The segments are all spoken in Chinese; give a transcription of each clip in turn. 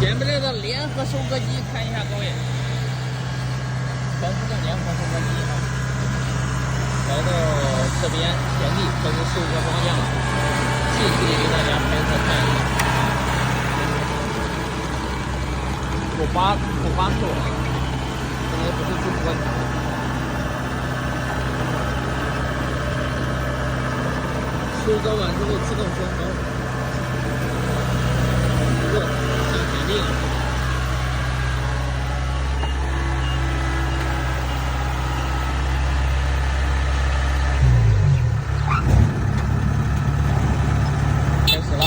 前面这个联合收割机，看一下各位，全是个联合收割机啊。来到这边田地，这是收割庄稼了，近距离给大家拍摄看一下。土八收了，这也不是中国牛。收割完之后自动装包，不过下田地了。开始了。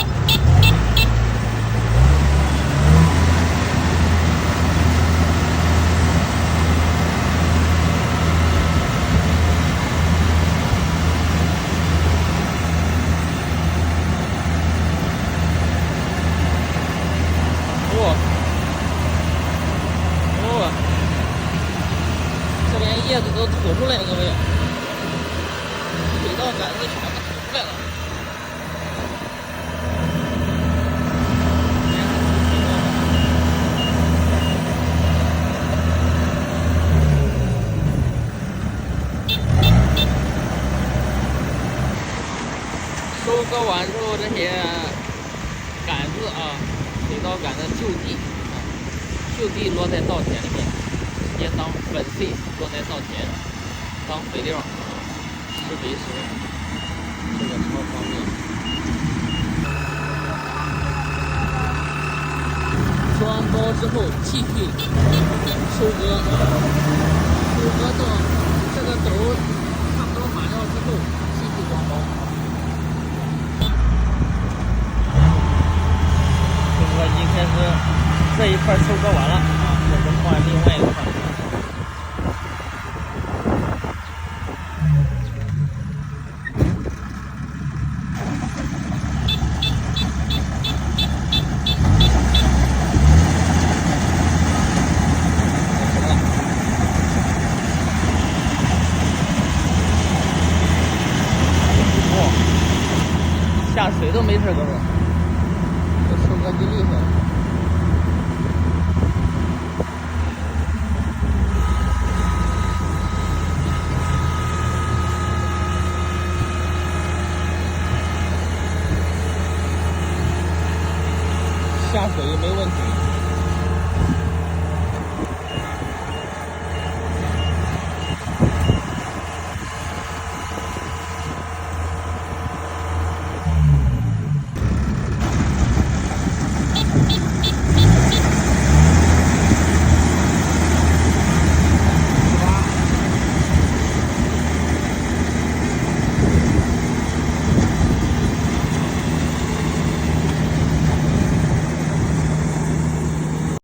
这边叶子都吐出来，各位，水稻杆子全部吐出来了。收割完之后，这些杆子啊，水稻杆的就地落在稻田里面，直接当粉碎，落在稻田当肥料施肥时，这个超方便。装包之后继续收割，收割到这个斗差不多满料之后，继续装包。收割机开始。这一块收割完了啊，这是换另外一块。哦，下水都没事，各位，这收割机厉害了。下水没问题。